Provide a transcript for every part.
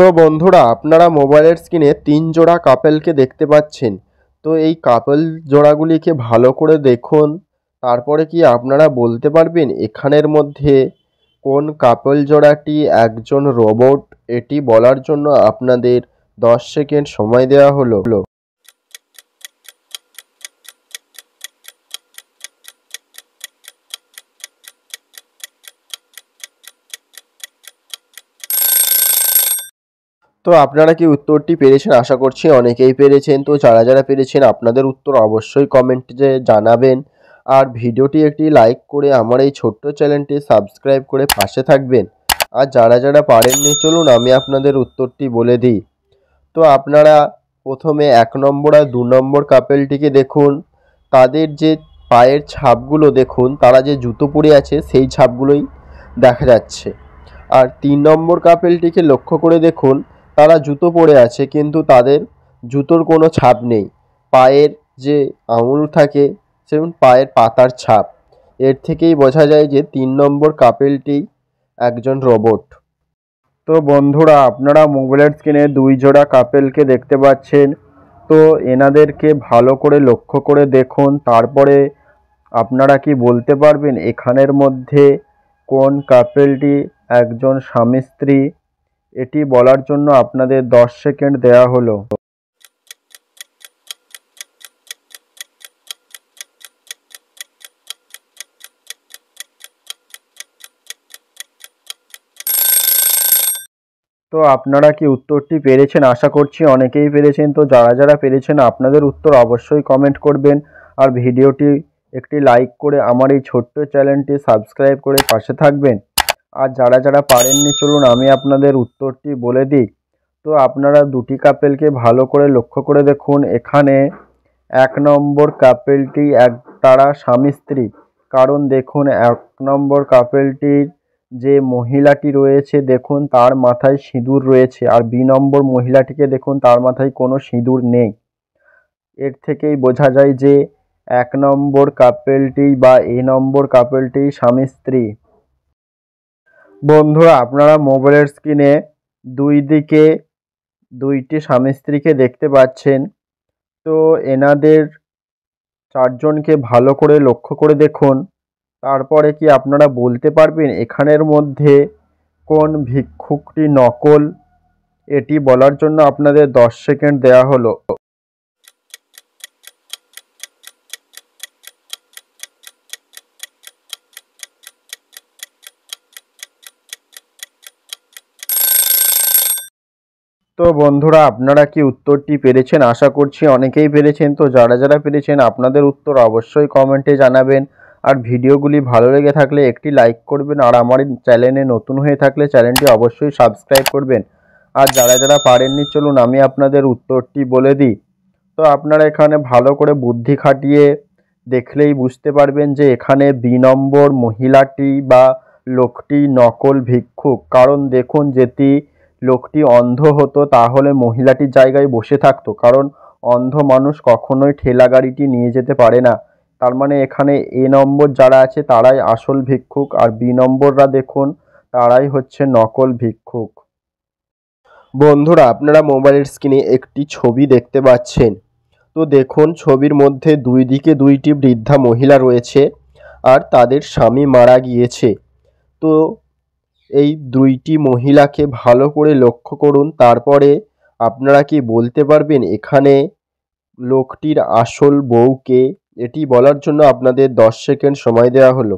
তো বন্ধুরা, আপনারা মোবাইলের স্ক্রিনে ৩ জোড়া কাপেলকে দেখতে পাচ্ছেন। তো এই কাপেল জোড়াগুলিকে ভালো করে দেখুন। তারপরে কি আপনারা বলতে পারবেন এখানের মধ্যে কোন কাপেল জোড়াটি একজন রোবট? এটি বলার জন্য আপনাদের 10 সেকেন্ড সময় দেওয়া হলো। তো আপনারা কি উত্তরটি পেরেছেন? আশা করছি অনেকেই পেরেছেন। তো যারা যারা পেরেছেন আপনাদের উত্তর অবশ্যই কমেন্টে জানাবেন। আর ভিডিওটি একটি লাইক করে আমার এই ছোট্ট চ্যানেলটি সাবস্ক্রাইব করে পাশে থাকবেন। আর যারা যারা পারেননি, চলুন আমি আপনাদের উত্তরটি বলে দিই। তো আপনারা প্রথমে ১ নম্বর আর ২ নম্বর কাপেলটিকে দেখুন। তাদের যে পায়ের ছাপগুলো দেখুন, তারা যে জুতো পরে আছে সেই ছাপগুলোই দেখা যাচ্ছে। আর ৩ নম্বর কাপেলটিকে লক্ষ্য করে দেখুন, তারা জুতো পরে আছে কিন্তু তাদের জুতোর কোনো ছাপ নেই। পায়ের যে আঙুল থাকে সেরকম পায়ের পাতার ছাপ। এর থেকেই বোঝা যায় যে ৩ নম্বর কাপেলটি একজন রোবট। তো বন্ধুরা, আপনারা মোবাইলের স্ক্রিনে ২ জোড়া কাপেলকে দেখতে পাচ্ছেন। তো এনাদেরকে ভালো করে লক্ষ্য করে দেখুন। তারপরে আপনারা কি বলতে পারবেন এখানের মধ্যে কোন কাপেলটি একজন স্বামী স্ত্রী? এটি বলার জন্য আপনাদের 10 সেকেন্ড দেওয়া হলো। তো আপনারা কি উত্তরটি পেরেছেন? আশা করছি অনেকেই পেরেছেন। তো যারা যারা পেরেছেন আপনাদের উত্তর অবশ্যই কমেন্ট করবেন। আর ভিডিওটি একটি লাইক করে আমার এই ছোট্ট চ্যানেলটি সাবস্ক্রাইব করে পাশে থাকবেন। আর যারা যারা পারেননি, চলুন আমি আপনাদের উত্তরটি বলে দিই। তো আপনারা দুটি কাপেলকে ভালো করে লক্ষ্য করে দেখুন। এখানে ১ নম্বর কাপেলটি তারা স্বামী স্ত্রী। কারণ দেখুন ১ নম্বর কাপেলটির যে মহিলাটি রয়েছে দেখুন তার মাথায় সিঁদুর রয়েছে। আর বি নম্বর মহিলাটিকে দেখুন, তার মাথায় কোনো সিঁদুর নেই। এর থেকেই বোঝা যায় যে ১ নম্বর কাপেলটি বা এ নম্বর কাপেলটি স্বামী স্ত্রী। বন্ধুরা, আপনারা মোবাইলের স্ক্রিনে দুই দিকে দুইটি স্বামী স্ত্রীকে দেখতে পাচ্ছেন। তো এনাদের চারজনকে ভালো করে লক্ষ্য করে দেখুন। তারপরে কি আপনারা বলতে পারবেন এখানের মধ্যে কোন ভিক্ষুকটি নকল? এটি বলার জন্য আপনাদের 10 সেকেন্ড দেওয়া হলো। তো বন্ধুরা, আপনারা কি উত্তরটি পেরেছেন? আশা করছি অনেকেই পেরেছেন। তো যারা যারা পেরেছেন আপনাদের উত্তর অবশ্যই কমেন্টে জানাবেন। আর ভিডিওগুলি ভালো লেগে থাকলে একটি লাইক করবেন। আর আমার চ্যানেলে নতুন হয়ে থাকলে চ্যানেলটি অবশ্যই সাবস্ক্রাইব করবেন। আর যারা যারা পারেননি, চলুন আমি আপনাদের উত্তরটি বলে দিই। তো আপনারা এখানে ভালো করে বুদ্ধি খাটিয়ে দেখলেই বুঝতে পারবেন যে এখানে বি নম্বর মহিলাটি বা লোকটি নকল ভিক্ষুক। কারণ দেখুন, যদি লোকটি অন্ধ হতো তাহলে মহিলাটির জায়গায় বসে থাকতো। কারণ অন্ধ মানুষ কখনোই ঠেলা গাড়িটি নিয়ে যেতে পারে না। তার মানে এখানে এ নম্বর যারা আছে তারাই আসল ভিক্ষুক, আর বি নম্বররা দেখুন তারাই হচ্ছে নকল ভিক্ষুক। বন্ধুরা, আপনারা মোবাইলের স্ক্রিনে একটি ছবি দেখতে পাচ্ছেন। তো দেখুন, ছবির মধ্যে দুই দিকে দুইটি বৃদ্ধা মহিলা রয়েছে আর তাদের স্বামী মারা গিয়েছে। তো এই দুইটি মহিলাকে ভালো করে লক্ষ্য করুন। তারপরে আপনারা কি বলতে পারবেন এখানে লোকটির আসল বউকে? এটি বলার জন্য আপনাদের 10 সেকেন্ড সময় দেওয়া হলো।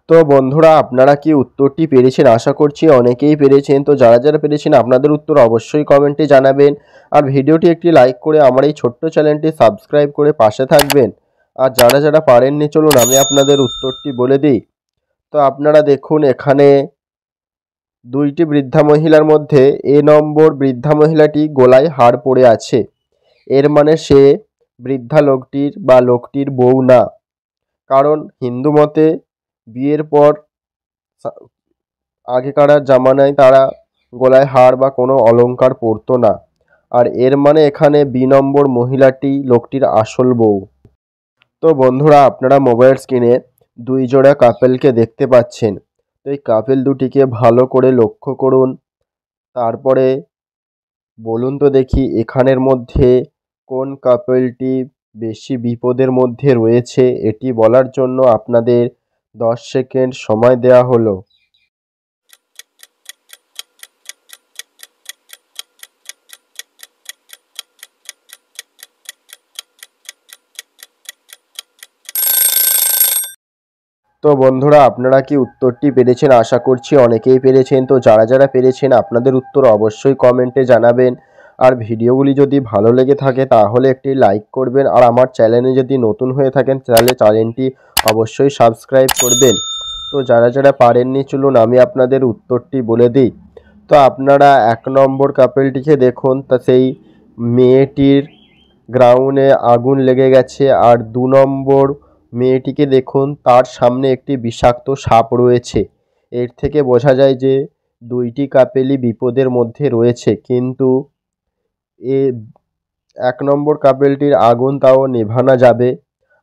তো বন্ধুরা, আপনারা কি উত্তরটি পেরেছেন? আশা করছি অনেকেই পেরেছেন। তো যারা যারা পেরেছেন আপনাদের উত্তর অবশ্যই কমেন্টে জানাবেন। আর ভিডিওটি একটি লাইক করে আমার এই ছোট্ট চ্যানেলটি সাবস্ক্রাইব করে পাশে থাকবেন। আর যারা যারা পারেননি, চলুন আমি আপনাদের উত্তরটি বলে দিই। তো আপনারা দেখুন এখানে দুইটি বৃদ্ধা মহিলার মধ্যে এ নম্বর বৃদ্ধা মহিলাটি গলায় হার পরে আছে। এর মানে সে বৃদ্ধা লোকটির বা লোকটির বউ না। কারণ হিন্দু মতে বিয়ের পর আগেকার জামানায় তারা গলায় হার বা কোনো অলংকার পরতো না। আর এর মানে এখানে বি নম্বর মহিলাটি লোকটির আসল বউ। তো বন্ধুরা, আপনারা মোবাইল স্ক্রিনে দুই জোড়া কাপেলকে দেখতে পাচ্ছেন। তো এই কাপেল দুটিকে ভালো করে লক্ষ্য করুন। তারপরে বলুন তো দেখি এখানের মধ্যে কোন কাপেলটি বেশি বিপদের মধ্যে রয়েছে, এটি বলার জন্য আপনাদের 10 সেকেন্ড সময় দেওয়া হলো। তো বন্ধুরা, আপনারা কি উত্তরটি পেরেছেন? আশা করছি অনেকেই পেরেছেন। তো যারা যারা পেরেছেন আপনাদের উত্তর অবশ্যই কমেন্টে জানাবেন। আর ভিডিওগুলি যদি ভালো লেগে থাকে তাহলে একটি লাইক করবেন। আর আমার চ্যানেলে যদি নতুন হয়ে থাকেন তাহলে চ্যানেলটি অবশ্যই সাবস্ক্রাইব করবেন। তো যারা যারা পারেননি চলুন আমি আপনাদের উত্তরটি বলে দিই। তো আপনারা 1 নম্বর কাপেলটিকে দেখুন, তা সেই মেয়েটির গ্রাউন্ডে আগুন লেগে গেছে। আর 2 নম্বর মেয়েটিকে দেখুন, তার সামনে একটি বিষাক্ত সাপ রয়েছে। এর থেকে বোঝা যায় যে দুইটি কাপেলই বিপদের মধ্যে রয়েছে, কিন্তু এ 1 নম্বর কাপেলটির আগুন তাও নেভানো যাবে।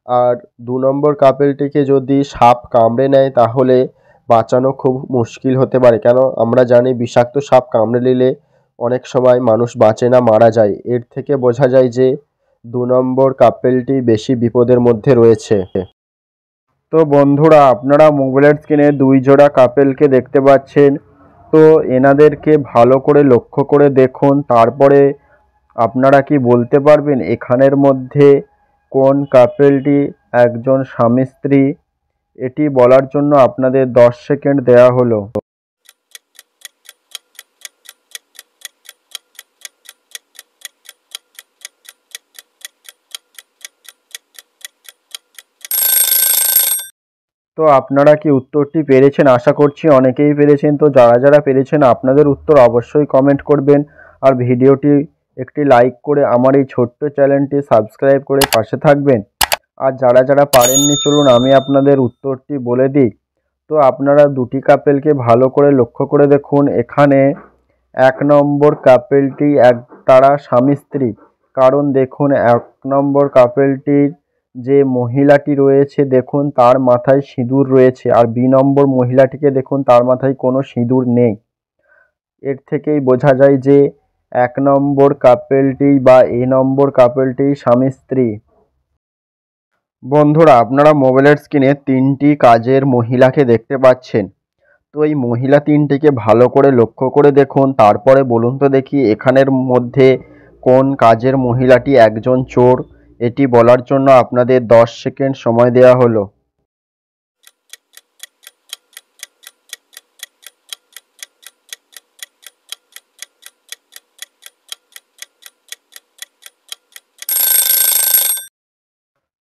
আর 2 নম্বর কাপেলটিকে যদি সাপ কামড়ে নেয় তাহলে বাঁচানো খুব মুশকিল হতে পারে, কেন আমরা জানি বিষাক্ত সাপ কামড়ে নিলে অনেক সময় মানুষ বাঁচে না, মারা যায়। এর থেকে বোঝা যায় যে 2 নম্বর কাপেলটি বেশি বিপদের মধ্যে রয়েছে। তো বন্ধুরা, আপনারা মোবাইলের স্ক্রিনে দুই জোড়া কাপেলকে দেখতে পাচ্ছেন। তো এনাদেরকে ভালো করে লক্ষ্য করে দেখুন। তারপরে আপনারা কি বলতে পারবেন এখানের মধ্যে কোন কাপেলটি একজন স্বামী স্ত্রী? এটি বলার জন্য আপনাদের 10 সেকেন্ড দেওয়া হলো। তো আপনারা কি উত্তরটি পেরেছেন? আশা করছি অনেকেই পেরেছেন। তো যারা যারা পেরেছেন আপনাদের উত্তর অবশ্যই কমেন্ট করবেন। আর ভিডিওটি একটি লাইক করে আমার এই ছোট্ট চ্যানেলটি সাবস্ক্রাইব করে পাশে থাকবেন। আর যারা যারা পারেননি চলুন আমি আপনাদের উত্তরটি বলে দিই। তো আপনারা দুটি কাপেলকে ভালো করে লক্ষ্য করে দেখুন। এখানে 1 নম্বর কাপেলটি তারা স্বামী স্ত্রী। কারণ দেখুন 1 নম্বর কাপেলটির যে মহিলাটি রয়েছে দেখুন তার মাথায় সিঁদুর রয়েছে। আর বি নম্বর মহিলাটিকে দেখুন তার মাথায় কোনো সিঁদুর নেই। এর থেকেই বোঝা যায় যে 1 নম্বর কাপেলটি বা এ নম্বর কাপেলটি স্বামী স্ত্রী। বন্ধুরা, আপনারা মোবাইলের স্ক্রিনে 3টি কাজের মহিলাকে দেখতে পাচ্ছেন। তো এই মহিলা 3টিকে ভালো করে লক্ষ্য করে দেখুন। তারপরে বলুন তো দেখি এখানের মধ্যে কোন কাজের মহিলাটি একজন চোর? এটি বলার জন্য আপনাদের 10 সেকেন্ড সময় দেওয়া হলো।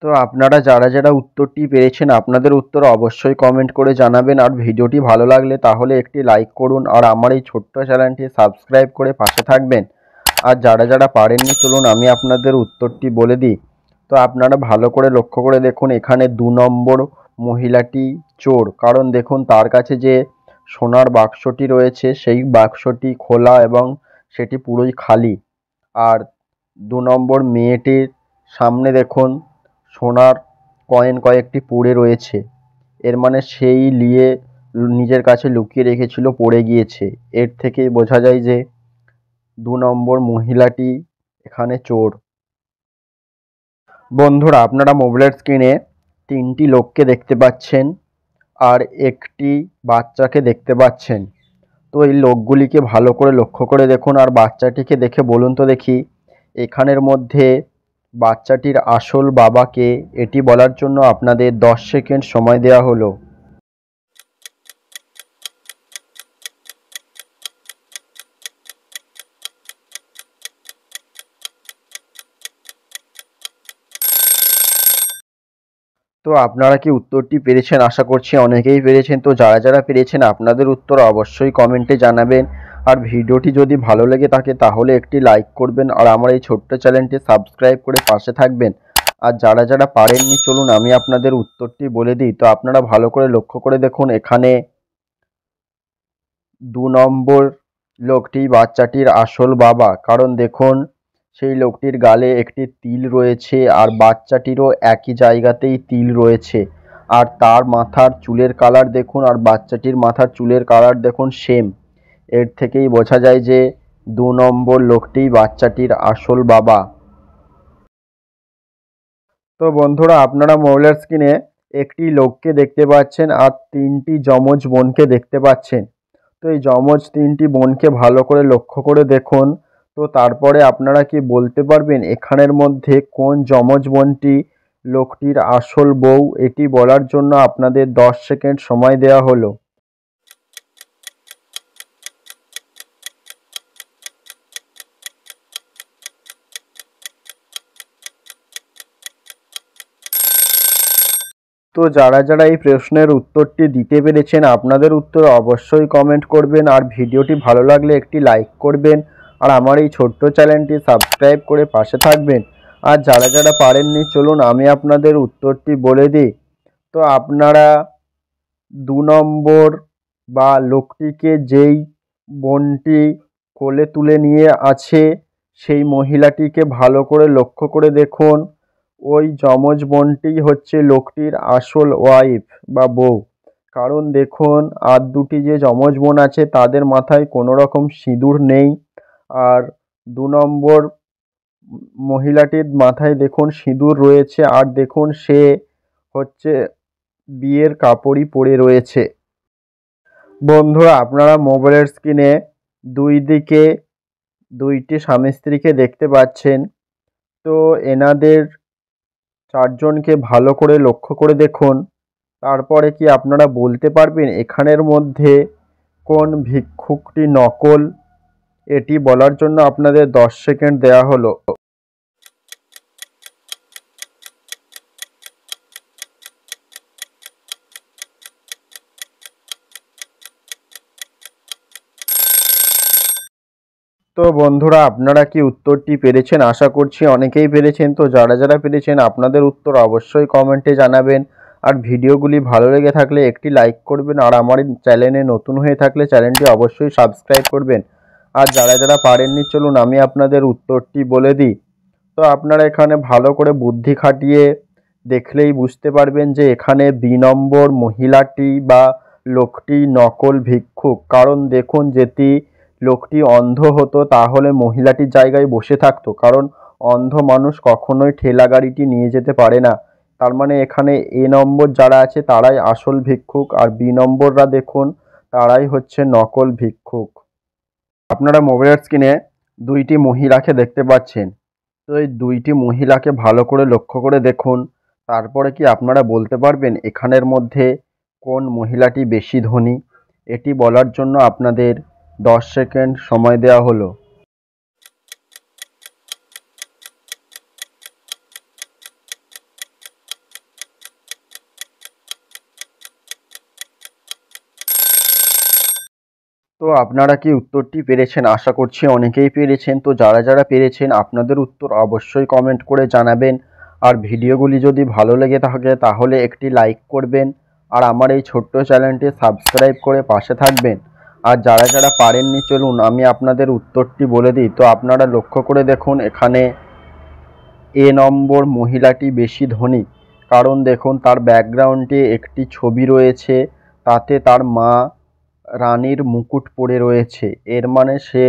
তো আপনারা যারা যারা উত্তরটি পেরেছেন আপনাদের উত্তর অবশ্যই কমেন্ট করে জানাবেন। আর ভিডিওটি ভালো লাগলে তাহলে একটি লাইক করুন। আর আমার এই ছোট্ট চ্যানেলটি সাবস্ক্রাইব করে পাশে থাকবেন। আর যারা যারা পারেননি চলুন আমি আপনাদের উত্তরটি বলে দিই। তো আপনারা ভালো করে লক্ষ্য করে দেখুন এখানে 2 নম্বর মহিলাটি চোর। কারণ দেখুন তার কাছে যে সোনার বাক্সটি রয়েছে সেই বাক্সটি খোলা এবং সেটি পুরোই খালি। আর 2 নম্বর মেয়েটির সামনে দেখুন সোনার কয়েন কয়েকটি পড়ে রয়েছে। এর মানে সেই নিয়ে নিজের কাছে লুকিয়ে রেখেছিল, পড়ে গিয়েছে। এর থেকেই বোঝা যায় যে 2 নম্বর মহিলাটি এখানে চোর। বন্ধুরা, আপনারা মোবাইলের স্ক্রিনে 3টি লোককে দেখতে পাচ্ছেন আর একটি বাচ্চাকে দেখতে পাচ্ছেন। তো এই লোকগুলিকে ভালো করে লক্ষ্য করে দেখুন। আর বাচ্চাটিকে দেখে বলুন তো দেখি এখানের মধ্যে বাচ্চাটির আসল বাবাকে? এটি বলার জন্য আপনাদের 10 সেকেন্ড সময় দেওয়া হলো। তো আপনারা কি উত্তরটি পেরেছেন? আশা করছি অনেকেই পেরেছেন। তো যারা যারা পেরেছেন আপনাদের উত্তর অবশ্যই কমেন্টে জানাবেন। আর ভিডিওটি যদি ভালো লেগে থাকে তাহলে একটি লাইক করবেন। আর আমার এই ছোট্ট চ্যানেলটি সাবস্ক্রাইব করে পাশে থাকবেন। আর যারা যারা পারেননি চলুন আমি আপনাদের উত্তরটি বলে দিই। তো আপনারা ভালো করে লক্ষ্য করে দেখুন এখানে 2 নম্বর লোকটি বাচ্চাটির আসল বাবা। কারণ দেখুন সেই লোকটির গালে একটি তিল রয়েছে আর বাচ্চাটিরও একই জায়গাতেই তিল রয়েছে। আর তার মাথার চুলের কালার দেখুন আর বাচ্চাটির মাথার চুলের কালার দেখুন সেম। এর থেকেই বোঝা যায় যে 2 নম্বর লোকটিই বাচ্চাটির আসল বাবা। তো বন্ধুরা, আপনারা মোবাইলের স্ক্রিনে একটি লোককে দেখতে পাচ্ছেন আর 3টি যমজ বোনকে দেখতে পাচ্ছেন। তো এই যমজ 3টি বোনকে ভালো করে লক্ষ্য করে দেখুন। তো তারপরে আপনারা কি বলতে পারবেন এখানের মধ্যে কোন যমজ বোনটি লোকটির আসল বউ? এটি বলার জন্য আপনাদের 10 সেকেন্ড সময় দেওয়া হলো। তো যারা যারা এই প্রশ্নের উত্তরটি দিতে পেরেছেন আপনাদের উত্তর অবশ্যই কমেন্ট করবেন আর ভিডিওটি ভালো লাগলে একটি লাইক করবেন আর আমার এই ছোট্ট চ্যানেলটি সাবস্ক্রাইব করে পাশে থাকবেন। আর যারা যারা পারেননি চলুন আমি আপনাদের উত্তরটি বলে দিই। তো আপনারা 2 নম্বর বা লোকটিকে যেই বোনটি কোলে তুলে নিয়ে আছে সেই মহিলাটিকে ভালো করে লক্ষ্য করে দেখুন। ওই যমজ বোনটি হচ্ছে লোকটির আসল ওয়াইফ বা বউ। কারণ দেখুন আর দুটি যে যমজ বোন আছে তাদের মাথায় কোনো রকম সিঁদুর নেই। আর 2 নম্বর মহিলাটির মাথায় দেখুন সিঁদুর রয়েছে আর দেখুন সে হচ্ছে বিয়ের কাপড়ই পরে রয়েছে। বন্ধুরা, আপনারা মোবাইলের স্ক্রিনে দুই দিকে 2টি স্বামী স্ত্রীকে দেখতে পাচ্ছেন। তো এনাদের 4 জনকে ভালো করে লক্ষ্য করে দেখুন। তারপরে কি আপনারা বলতে পারবেন এখানের মধ্যে কোন ভিক্ষুকটি নকল? এটি বলার জন্য আপনাদের 10 সেকেন্ড দেওয়া হলো। তো বন্ধুরা, আপনারা কি উত্তরটি পেরেছেন? আশা করছি অনেকেই পেরেছেন। তো যারা যারা পেরেছেন আপনাদের উত্তর অবশ্যই কমেন্টে জানাবেন আর ভিডিওগুলি ভালো লেগে থাকলে একটি লাইক করবেন আর আমার চ্যানেলে নতুন হয়ে থাকলে চ্যানেলটি অবশ্যই সাবস্ক্রাইব করবেন। আর যারা যারা পারেননি চলুন আমি আপনাদের উত্তরটি বলে দিই। তো আপনারা এখানে ভালো করে বুদ্ধি খাটিয়ে দেখলেই বুঝতে পারবেন যে এখানে 2 নম্বর মহিলাটি বা লোকটি নকল ভিক্ষুক। কারণ দেখুন যদি লোকটি অন্ধ হতো তাহলে মহিলাটির জায়গায় বসে থাকতো। কারণ অন্ধ মানুষ কখনোই ঠেলা গাড়িটি নিয়ে যেতে পারে না। তার মানে এখানে এ নম্বর যারা আছে তারাই আসল ভিক্ষুক আর বি নম্বররা দেখুন তারাই হচ্ছে নকল ভিক্ষুক। আপনারা মোবাইলের স্ক্রিনে 2টি মহিলাকে দেখতে পাচ্ছেন। তো এই 2টি মহিলাকে ভালো করে লক্ষ্য করে দেখুন। তারপরে কি আপনারা বলতে পারবেন এখানের মধ্যে কোন মহিলাটি বেশি ধনী? এটি বলার জন্য আপনাদের 10 সেকেন্ড সময় দেওয়া হলো। তো আপনারা কি উত্তরটি পেরেছেন? আশা করছি অনেকেই পেরেছেন। তো যারা যারা পেরেছেন আপনাদের উত্তর অবশ্যই কমেন্ট করে জানাবেন আর ভিডিওগুলি যদি ভালো লেগে থাকে তাহলে একটি লাইক করবেন আর আমার এই ছোট্ট চ্যানেলটি সাবস্ক্রাইব করে পাশে থাকবেন। আর যারা যারা পারেননি চলুন আমি আপনাদের উত্তরটি বলে দিই। তো আপনারা লক্ষ্য করে দেখুন এখানে এ নম্বর মহিলাটি বেশি ধনী। কারণ দেখুন তার ব্যাকগ্রাউন্ডে একটি ছবি রয়েছে, তাতে তার মা রানীর মুকুট পরে রয়েছে। এর মানে সে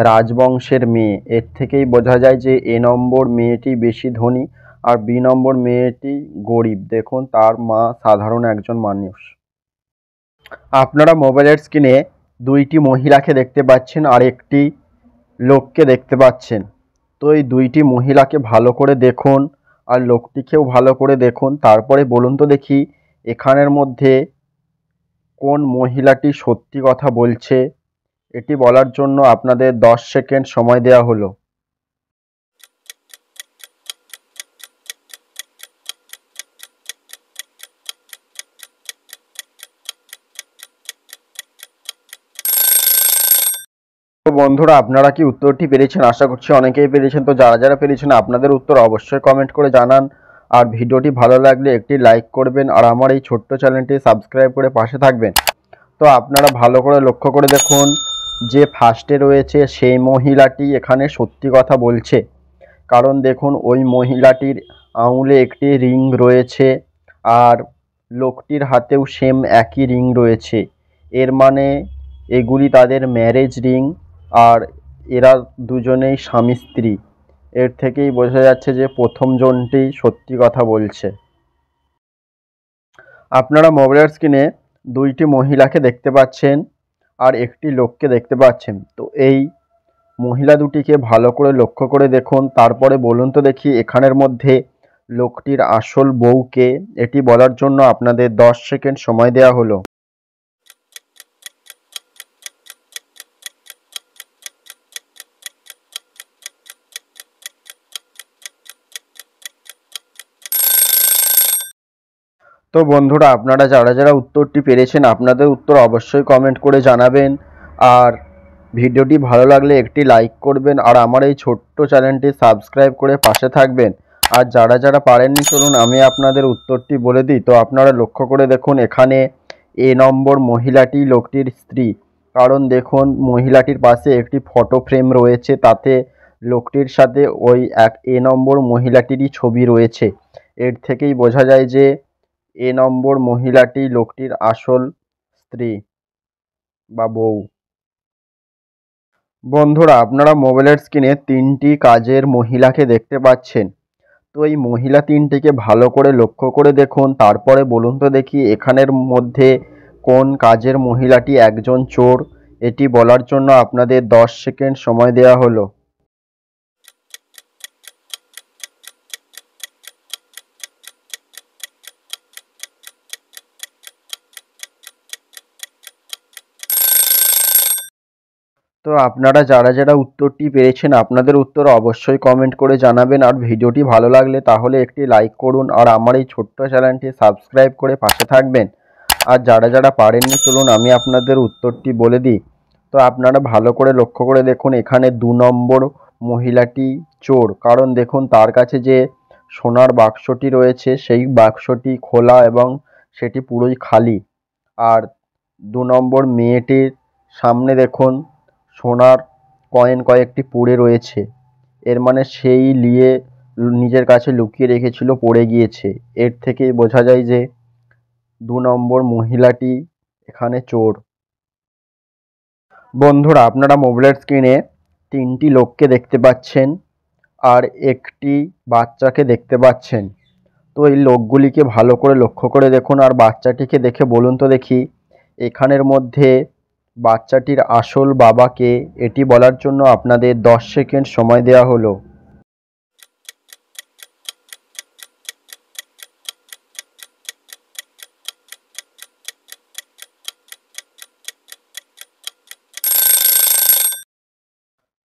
রাজবংশের মেয়ে। এর থেকেই বোঝা যায় যে এ নম্বর মেয়েটি বেশি ধনী আর বি নম্বর মেয়েটি গরিব। দেখুন তার মা সাধারণ একজন মানুষ। আপনারা মোবাইলের স্ক্রিনে 2টি মহিলাকে দেখতে পাচ্ছেন আর একটি লোককে দেখতে পাচ্ছেন। তো এই 2টি মহিলাকে ভালো করে দেখুন আর লোকটিকেও ভালো করে দেখুন। তারপরে বলুন তো দেখি এখানের মধ্যে কোন মহিলাটি সত্যি কথা বলছে? এটি বলার জন্য আপনাদের 10 সেকেন্ড সময় দেওয়া হলো। তো বন্ধুরা, আপনারা কি উত্তরটি পেরেছেন? আশা করছি অনেকেই পেরেছেন। তো যারা যারা পেরেছেন আপনাদের উত্তর অবশ্যই কমেন্ট করে জানান আর ভিডিওটি ভালো লাগলে একটি লাইক করবেন আর আমার এই ছোট্ট চ্যানেলটি সাবস্ক্রাইব করে পাশে থাকবেন। তো আপনারা ভালো করে লক্ষ্য করে দেখুন যে ফার্স্টে রয়েছে সেই মহিলাটি এখানে সত্যি কথা বলছে। কারণ দেখুন ওই মহিলাটির আঙুলে একটি রিং রয়েছে আর লোকটির হাতেও সেম একই রিং রয়েছে। এর মানে এগুলি তাদের ম্যারেজ রিং আর এরা দুজনেই স্বামী স্ত্রী। এর থেকেই বোঝা যাচ্ছে যে প্রথম জনটি সত্যি কথা বলছে। আপনারা মোবাইলের স্ক্রিনে দুইটি মহিলাকে দেখতে পাচ্ছেন আর একটি লোককে দেখতে পাচ্ছেন। তো এই মহিলা দুটিকে ভালো করে লক্ষ্য করে দেখুন, তারপরে বলুন তো দেখি এখানের মধ্যে লোকটির আসল বউ কে? এটি বলার জন্য আপনাদের 10 সেকেন্ড সময় দেওয়া হলো। তো বন্ধুরা, আপনারা যারা যারা উত্তরটি পেরেছেন আপনাদের উত্তর অবশ্যই কমেন্ট করে জানাবেন। আর ভিডিওটি ভালো লাগলে একটি লাইক করবেন আর আমার এই ছোট্ট চ্যানেলটি সাবস্ক্রাইব করে পাশে থাকবেন। আর যারা যারা পারেননি চলুন আমি আপনাদের উত্তরটি বলে দিই। তো আপনারা লক্ষ্য করে দেখুন, এখানে এ নম্বর মহিলাটি লোকটির স্ত্রী। কারণ দেখুন মহিলাটির পাশে একটি ফটো ফ্রেম রয়েছে, তাতে লোকটির সাথে ওই এ নম্বর মহিলাটিরই ছবি রয়েছে। এর থেকেই বোঝা যায় যে এ নম্বর মহিলাটি লোকটির আসল স্ত্রী বা বউ। বন্ধুরা, আপনারা মোবাইলের স্ক্রিনে 3টি কাজের মহিলাকে দেখতে পাচ্ছেন। তো এই মহিলা 3টিকে ভালো করে লক্ষ্য করে দেখুন, তারপরে বলুন তো দেখি এখানের মধ্যে কোন কাজের মহিলাটি একজন চোর? এটি বলার জন্য আপনাদের 10 সেকেন্ড সময় দেওয়া হলো। তো আপনারা যারা যারা উত্তরটি পেরেছেন আপনাদের উত্তর অবশ্যই কমেন্ট করে জানাবেন। আর ভিডিওটি ভালো লাগলে তাহলে একটি লাইক করুন আর আমার এই ছোট্ট চ্যানেলটি সাবস্ক্রাইব করে পাশে থাকবেন। আর যারা যারা পারেননি চলুন আমি আপনাদের উত্তরটি বলে দিই। তো আপনারা ভালো করে লক্ষ্য করে দেখুন, এখানে 2 নম্বর মহিলাটি চোর। কারণ দেখুন তার কাছে যে সোনার বাক্সটি রয়েছে সেই বাক্সটি খোলা এবং সেটি পুরোই খালি। আর 2 নম্বর মেয়েটির সামনে দেখুন সোনার কয়েন কয়েকটি পড়ে রয়েছে। এর মানে সেই নিয়ে নিজের কাছে লুকিয়ে রেখেছিল, পড়ে গিয়েছে। এর থেকেই বোঝা যায় যে 2 নম্বর মহিলাটি এখানে চোর। বন্ধুরা, আপনারা মোবাইলের স্ক্রিনে 3টি লোককে দেখতে পাচ্ছেন আর একটি বাচ্চাকে দেখতে পাচ্ছেন। তো এই লোকগুলিকে ভালো করে লক্ষ্য করে দেখুন আর বাচ্চাটিকে দেখে বলুন তো দেখি এখানের মধ্যে বাচ্চাটির আসল বাবা কে? এটি বলার জন্য আপনাদের 10 সেকেন্ড সময় দেওয়া হলো।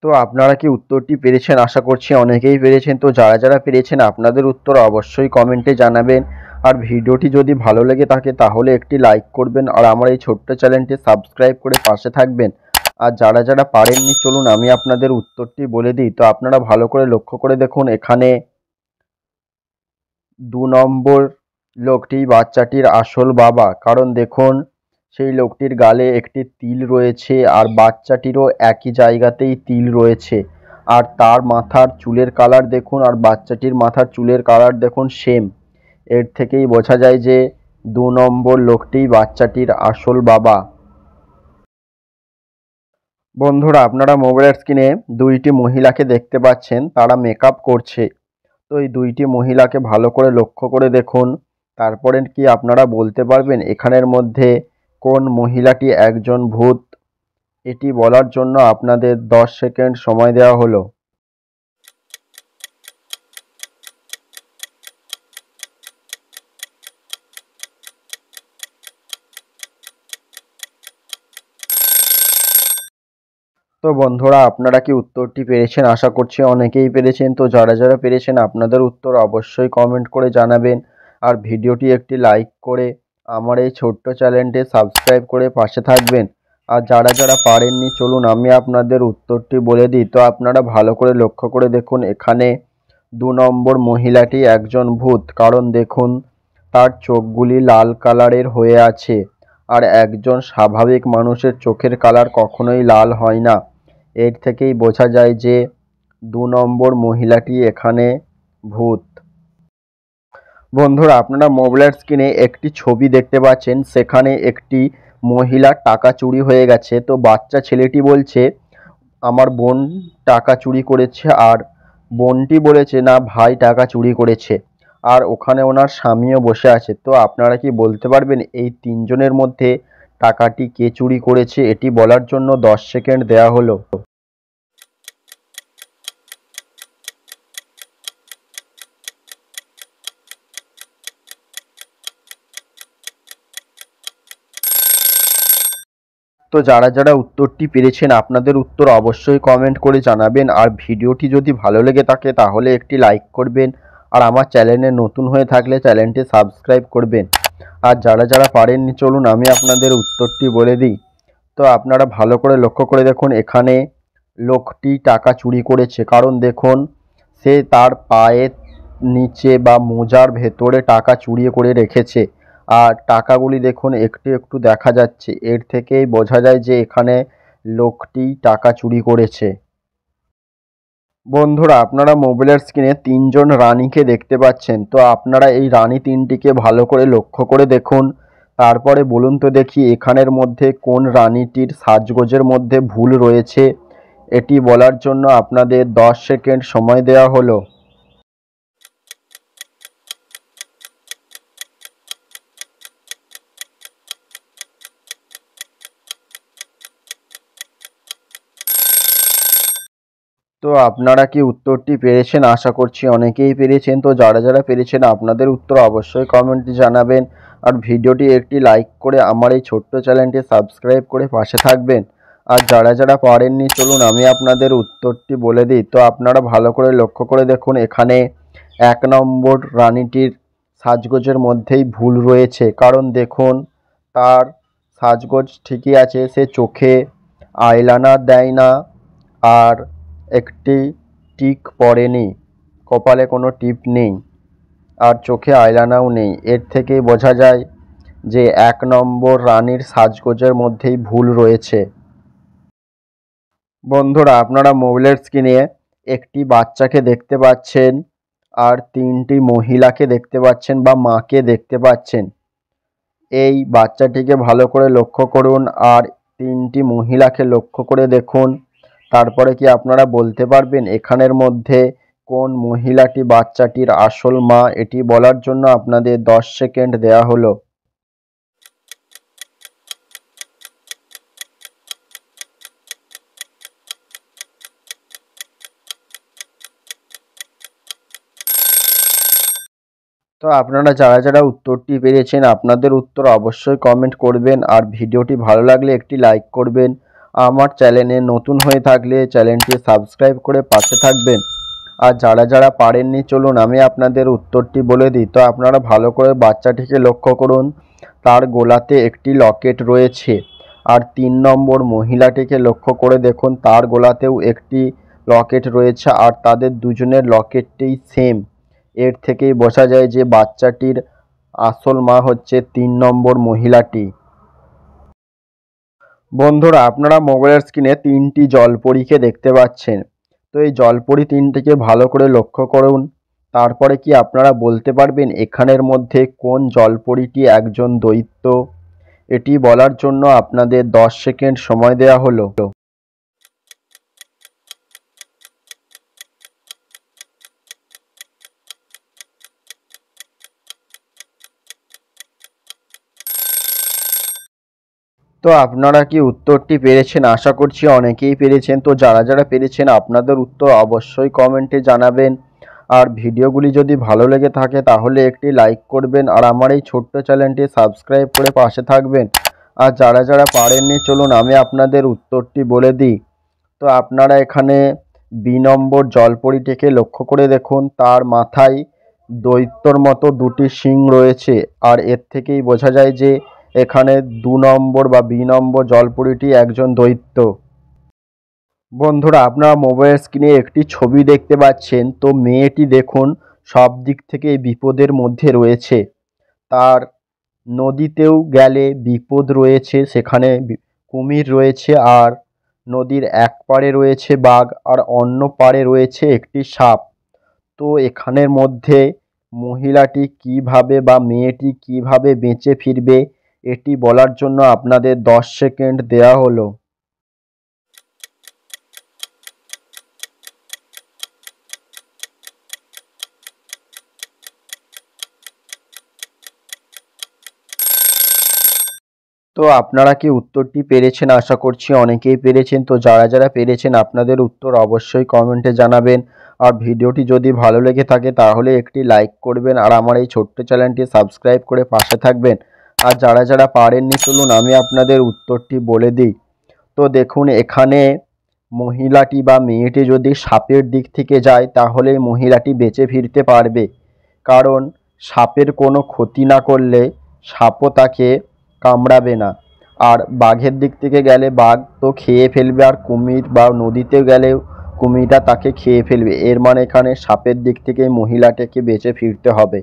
তো আপনারা কি উত্তরটি পেরেছেন? আশা করছি অনেকেই পেরেছেন। তো যারা যারা পেরেছেন আপনাদের উত্তর অবশ্যই কমেন্টে জানাবেন। আর ভিডিওটি যদি ভালো লেগে থাকে তাহলে একটি লাইক করবেন আর আমার এই ছোট্ট চ্যানেলটি সাবস্ক্রাইব করে পাশে থাকবেন। আর যারা যারা পারেননি চলুন আমি আপনাদের উত্তরটি বলে দিই। তো আপনারা ভালো করে লক্ষ্য করে দেখুন, এখানে 2 নম্বর লোকটি বাচ্চাটির আসল বাবা। কারণ দেখুন সেই লোকটির গালে একটি তিল রয়েছে আর বাচ্চাটিরও একই জায়গাতেই তিল রয়েছে। আর তার মাথার চুলের কালার দেখুন আর বাচ্চাটির মাথার চুলের কালার দেখুন সেম। এর থেকেই বোঝা যায় যে 2 নম্বর লোকটি বাচ্চাটির আসল বাবা। বন্ধুরা, আপনারা মোবাইলের স্ক্রিনে 2টি মহিলাকে দেখতে পাচ্ছেন, তারা মেকআপ করছে। তো এই 2টি মহিলাকে ভালো করে লক্ষ্য করে দেখুন, তারপরে কি আপনারা বলতে পারবেন এখানের মধ্যে কোন মহিলাটি একজন ভূত? এটি বলার জন্য আপনাদের 10 সেকেন্ড সময় দেওয়া হলো। তো বন্ধুরা, আপনারা কি উত্তরটি পেরেছেন? আশা করছি অনেকেই পেরেছেন। তো যারা যারা পেরেছেন আপনাদের উত্তর অবশ্যই কমেন্ট করে জানাবেন আর ভিডিওটি একটি লাইক করে আমার এই ছোট্ট চ্যানেলটি সাবস্ক্রাইব করে পাশে থাকবেন। আর যারা যারা পারেননি চলুন আমি আপনাদের উত্তরটি বলে দিই। তো আপনারা ভালো করে লক্ষ্য করে দেখুন, এখানে 2 নম্বর মহিলাটি একজন ভূত। কারণ দেখুন তার চোখগুলি লাল কালারের হয়ে আছে আর একজন স্বাভাবিক মানুষের চোখের কালার কখনোই লাল হয় না। এর থেকেই বোঝা যায় যে 2 নম্বর মহিলাটি এখানে ভূত। বন্ধুরা আপনারা মোবাইলের স্ক্রিনে একটি ছবি দেখতে পাচ্ছেন, সেখানে একটি মহিলার টাকা চুরি হয়ে গেছে। তো বাচ্চা ছেলেটি বলছে আমার বোন টাকা চুরি করেছে, আর বোনটি বলেছে না ভাই টাকা চুরি করেছে, আর ওখানে ওনার স্বামীও বসে আছে। তো আপনারা কি বলতে পারবেন এই তিনজনের মধ্যে টাকাটি কে চুরি করেছে? এটি বলার জন্য 10 সেকেন্ড দেয়া হলো। তো যারা যারা উত্তরটি পেরেছেন আপনাদের উত্তর অবশ্যই কমেন্ট করে জানাবেন, আর ভিডিওটি যদি ভালো লেগে থাকে তাহলে একটি লাইক করবেন, আর আমার চ্যানেলে নতুন হয়ে থাকলে চ্যানেলটি সাবস্ক্রাইব করবেন। আর যারা যারা পারেননি চলুন আমি আপনাদের উত্তরটি বলে দিই। তো আপনারা ভালো করে লক্ষ্য করে দেখুন, এখানে লোকটি টাকা চুরি করেছে, কারণ দেখুন সে তার পায়ের নিচে বা মোজার ভেতরে টাকা চুরি করে রেখেছে, আর টাকাগুলি দেখুন একটু একটু দেখা যাচ্ছে। এর থেকেই বোঝা যায় যে এখানে লোকটি টাকা চুরি করেছে। বন্ধুরা আপনারা মোবাইলের স্ক্রিনে তিনজন রানীকে দেখতে পাচ্ছেন। তো আপনারা এই রানী তিনটিকে ভালো করে লক্ষ্য করে দেখুন, তারপরে বলুন তো দেখি এখানের মধ্যে কোন রানীটির সাজগোজের মধ্যে ভুল রয়েছে। এটি বলার জন্য আপনাদের 10 সেকেন্ড সময় দেওয়া হলো। তো আপনারা কি উত্তরটি পেরেছেন? আশা করছি অনেকেই পেরেছেন। তো যারা যারা পেরেছেন আপনাদের উত্তর অবশ্যই কমেন্টে জানাবেন, আর ভিডিওটি একটি লাইক করে আমার এই ছোট্ট চ্যানেলটি সাবস্ক্রাইব করে পাশে থাকবেন। আর যারা যারা পারেননি চলুন আমি আপনাদের উত্তরটি বলে দিই। তো আপনারা ভালো করে লক্ষ্য করে দেখুন, এখানে 1 নম্বর রানীটির সাজগোজের মধ্যেই ভুল রয়েছে, কারণ দেখুন তার সাজগোজ ঠিকই আছে, সে চোখে আইলাইনার দেয় না, আর একটি টিক পড়েনি, কপালে কোনো টিপ নেই, আর চোখে আইলানাও নেই। এর থেকেই বোঝা যায় যে 1 নম্বর রানীর সাজগোজের মধ্যেই ভুল রয়েছে। বন্ধুরা আপনারা মোবাইলের স্ক্রিনে একটি বাচ্চাকে দেখতে পাচ্ছেন, আর 3টি মহিলাকে দেখতে পাচ্ছেন বা মাকে দেখতে পাচ্ছেন। এই বাচ্চাটিকে ভালো করে লক্ষ্য করুন, আর 3টি মহিলাকে লক্ষ্য করে দেখুন। তারপরে কি আপনারা বলতে পারবেন এখানের মধ্যে কোন মহিলাটি বাচ্চাটির আসল মা? এটি বলার জন্য আপনাদের 10 সেকেন্ড দেয়া হলো। তো আপনারা যারা যারা উত্তরটি পেরেছেন আপনাদের উত্তর অবশ্যই কমেন্ট করবেন, আর ভিডিওটি ভালো লাগলে একটি লাইক করবেন। আমার চ্যানেলে নতুন হয়ে থাকলে চ্যানেলটি সাবস্ক্রাইব করে পাশে থাকবেন। আর যারা যারা পারেননি চলুন আমি আপনাদের উত্তরটি বলে দিই। তো আপনারা ভালো করে বাচ্চাটিকে লক্ষ্য করুন, তার গলাতে একটি লকেট রয়েছে। আর 3 নম্বর মহিলাটিকে লক্ষ্য করে দেখুন, তার গলাতেও একটি লকেট রয়েছে, আর তাদের দুজনের লকেটটিই সেম। এর থেকেই বোঝা যায় যে বাচ্চাটির আসল মা হচ্ছে 3 নম্বর মহিলাটি। বন্ধুরা আপনারা মোবাইলের স্ক্রিনে 3টি জলপরীকে দেখতে পাচ্ছেন। তো এই জলপরী 3টিকে ভালো করে লক্ষ্য করুন, তারপরে কি আপনারা বলতে পারবেন এখানের মধ্যে কোন জলপরীটি একজন দৈত্য? এটি বলার জন্য আপনাদের 10 সেকেন্ড সময় দেওয়া হলো। তো আপনারা কি উত্তরটি পেরেছেন? আশা করছি অনেকেই পেরেছেন। তো যারা যারা পেরেছেন আপনাদের উত্তর অবশ্যই কমেন্টে জানাবেন, আর ভিডিওগুলি যদি ভালো লেগে থাকে তাহলে একটি লাইক করবেন, আর আমার এই ছোট্ট চ্যানেলটি সাবস্ক্রাইব করে পাশে থাকবেন। আর যারা যারা পারেননি চলুন আমি আপনাদের উত্তরটি বলে দিই। তো আপনারা এখানে 2 নম্বর জলপরীটিকে লক্ষ্য করে দেখুন, তার মাথায় দৈত্যর মতো 2টি শিং রয়েছে, আর এর থেকেই বোঝা যায় যে এখানে 2 নম্বর বা বি নম্বর জলপরীটি একজন দৈত্য। বন্ধুরা আপনারা মোবাইল স্ক্রিনে একটি ছবি দেখতে পাচ্ছেন। তো মেয়েটি দেখুন সব দিক থেকে বিপদের মধ্যে রয়েছে, তার নদীতেও গেলে বিপদ রয়েছে, সেখানে কুমির রয়েছে, আর নদীর এক পাড়ে রয়েছে বাঘ আর অন্য পাড়ে রয়েছে একটি সাপ। তো এখানের মধ্যে মহিলাটি কিভাবে বা মেয়েটি কিভাবে বেঁচে ফিরবে এটি বলার জন্য আপনাদের 10 সেকেন্ড দেয়া হলো। তো আপনারা কি উত্তরটি পেরেছেন? আশা করছি অনেকেই পেরেছেন। তো যারা যারা পেরেছেন আপনাদের উত্তর অবশ্যই কমেন্টে জানাবেন। আর ভিডিওটি যদি ভালো লেগে থাকে তাহলে একটি লাইক করবেন আর আমার এই ছোট্ট চ্যানেলটি সাবস্ক্রাইব করে পাশে থাকবেন। আর যারা যারা পারেননি চলুন আমি আপনাদের উত্তরটি বলে দিই। তো দেখুন এখানে মহিলাটি বা মেয়েটি যদি সাপের দিক থেকে যায় তাহলে মহিলাটি বেঁচে ফিরতে পারবে, কারণ সাপের কোনো ক্ষতি না করলে সাপও তাকে কামড়াবে না। আর বাঘের দিক থেকে গেলে বাঘ তো খেয়ে ফেলবে, আর কুমির বা নদীতে গেলেও কুমিরটা তাকে খেয়ে ফেলবে। এর মানে এখানে সাপের দিক থেকে মহিলাটাকে বেঁচে ফিরতে হবে।